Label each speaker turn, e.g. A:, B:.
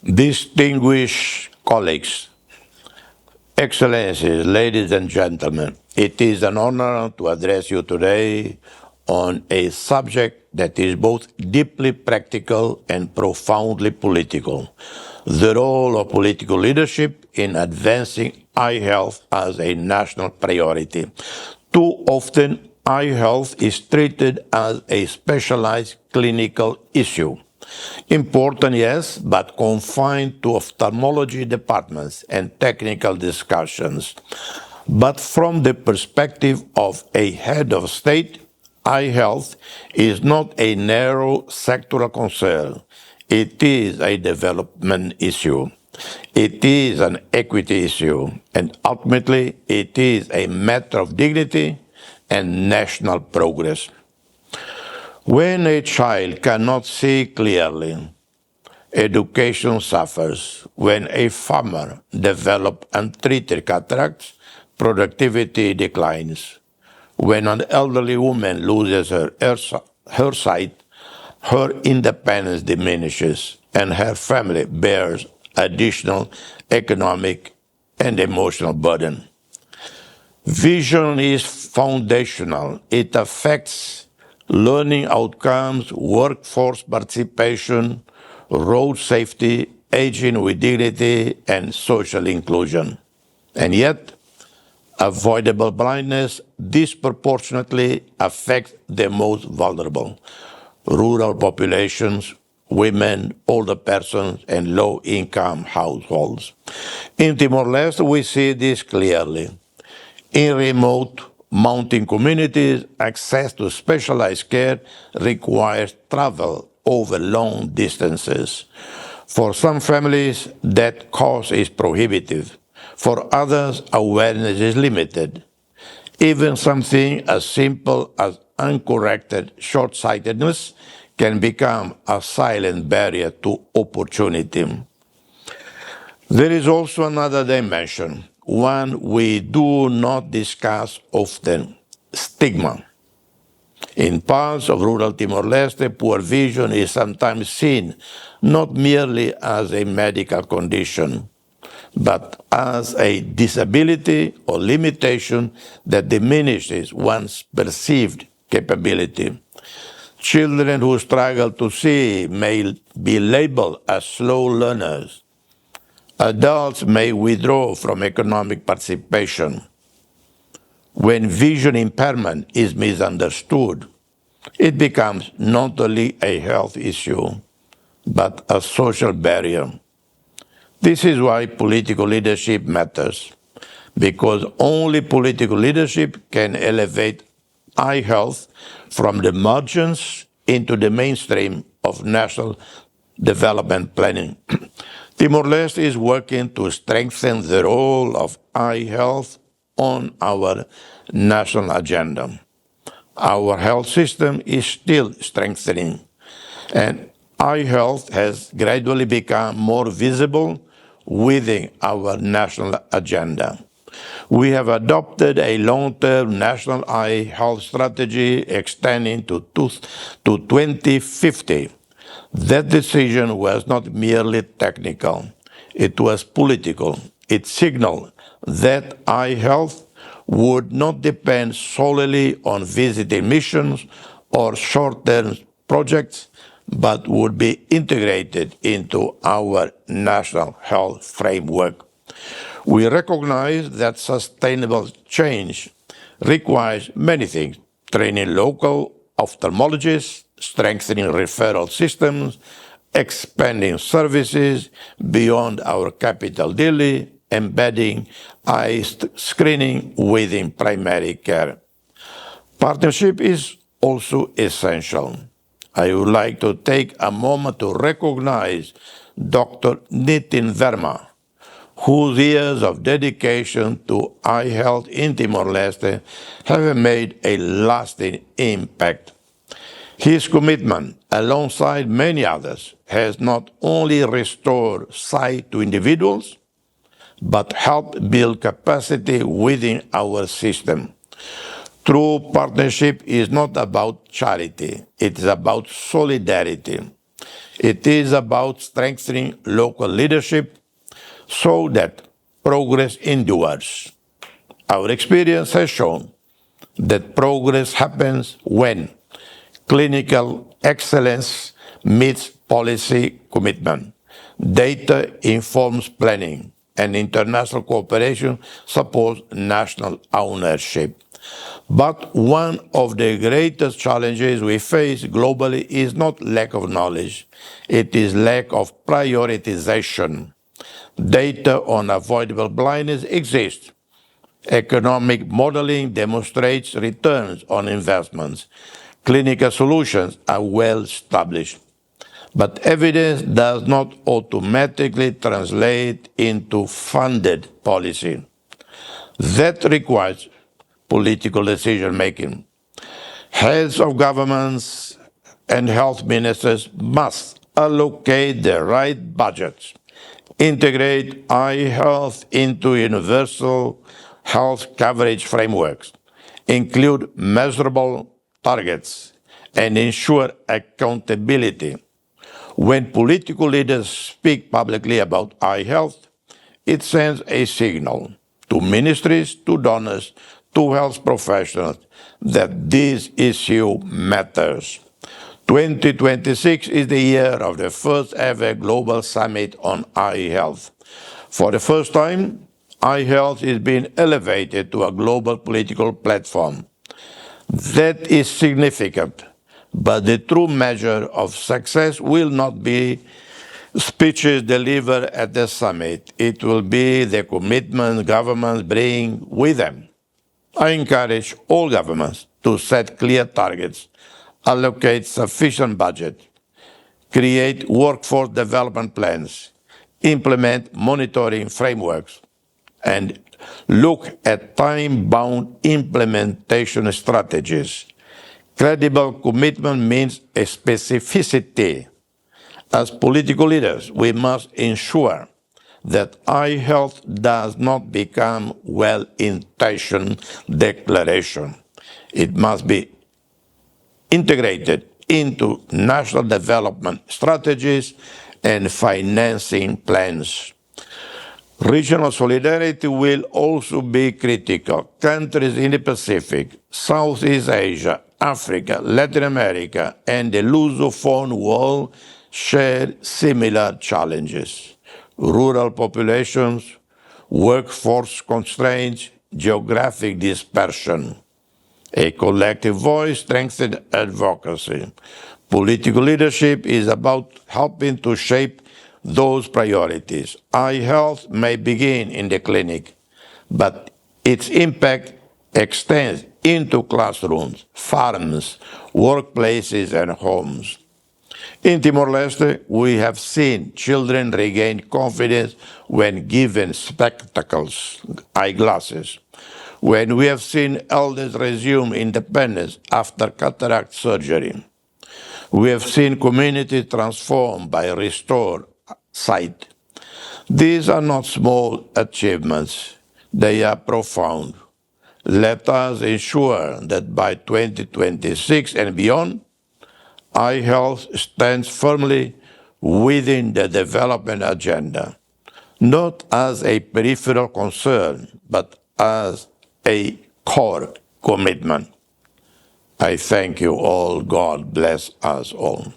A: Distinguished colleagues, Excellencies, ladies and gentlemen, it is an honor to address you today on a subject that is both deeply practical and profoundly political: the role of political leadership in advancing eye health as a national priority. Too often, eye health is treated as a specialized clinical issue. Important, yes, but confined to ophthalmology departments and technical discussions. But from the perspective of a head of state, eye health is not a narrow sectoral concern. It is a development issue. It is an equity issue. And ultimately, it is a matter of dignity and national progress. When a child cannot see clearly, education suffers. When a farmer develops untreated cataracts, productivity declines. When an elderly woman loses her sight, her independence diminishes, and her family bears additional economic and emotional burden. Vision is foundational. It affects learning outcomes, workforce participation, road safety, aging with dignity, and social inclusion. And yet, avoidable blindness disproportionately affects the most vulnerable: rural populations, women, older persons, and low-income households. In Timor-Leste, we see this clearly. In remote mountain communities, access to specialized care requires travel over long distances. For some families, that cost is prohibitive. For others, awareness is limited. Even something as simple as uncorrected short-sightedness can become a silent barrier to opportunity. There is also another dimension, one we do not discuss often: stigma. In parts of rural Timor-Leste, poor vision is sometimes seen not merely as a medical condition, but as a disability or limitation that diminishes one's perceived capability. Children who struggle to see may be labeled as slow learners. Adults may withdraw from economic participation. When vision impairment is misunderstood, it becomes not only a health issue, but a social barrier. This is why political leadership matters, because only political leadership can elevate eye health from the margins into the mainstream of national development planning. Timor-Leste is working to strengthen the role of eye health on our national agenda. Our health system is still strengthening, and eye health has gradually become more visible within our national agenda. We have adopted a long-term national eye health strategy extending to 2050. That decision was not merely technical, it was political. It signaled that eye health would not depend solely on visiting missions or short-term projects, but would be integrated into our national health framework. We recognize that sustainable change requires many things: training local ophthalmologists, strengthening referral systems, expanding services beyond our capital daily, embedding eye screening within primary care. Partnership is also essential. I would like to take a moment to recognize Dr. Nitin Verma, whose years of dedication to eye health in Timor-Leste have made a lasting impact. His commitment, alongside many others, has not only restored sight to individuals, but helped build capacity within our system. True partnership is not about charity, it is about solidarity. It is about strengthening local leadership so that progress endures. Our experience has shown that progress happens when clinical excellence meets policy commitment, data informs planning, and international cooperation supports national ownership. But one of the greatest challenges we face globally is not lack of knowledge, it is lack of prioritization. Data on avoidable blindness exists. Economic modeling demonstrates returns on investments. Clinical solutions are well established. But evidence does not automatically translate into funded policy. That requires political decision making. Heads of governments and health ministers must allocate the right budgets, integrate eye health into universal health coverage frameworks, include measurable targets, and ensure accountability. When political leaders speak publicly about eye health, it sends a signal to ministries, to donors, to health professionals that this issue matters. 2026 is the year of the first ever global summit on eye health. For the first time, eye health is being elevated to a global political platform. That is significant, but the true measure of success will not be speeches delivered at the summit. It will be the commitment governments bring with them. I encourage all governments to set clear targets, allocate sufficient budget, create workforce development plans, implement monitoring frameworks, and look at time-bound implementation strategies. Credible commitment means a specificity. As political leaders, we must ensure that eye health does not become well-intentioned declaration. It must be integrated into national development strategies and financing plans. Regional solidarity will also be critical. Countries in the Pacific, Southeast Asia, Africa, Latin America, and the Lusophone world share similar challenges. Rural populations, workforce constraints, geographic dispersion. A collective voice strengthens advocacy. Political leadership is about helping to shape those priorities. Eye health may begin in the clinic, but its impact extends into classrooms, farms, workplaces, and homes. In Timor-Leste, we have seen children regain confidence when given spectacles, eyeglasses. When we have seen elders resume independence after cataract surgery. We have seen communities transformed by restored sight. These are not small achievements, they are profound. Let us ensure that by 2026 and beyond, eye health stands firmly within the development agenda, not as a peripheral concern, but as a core commitment. I thank you all. God bless us all.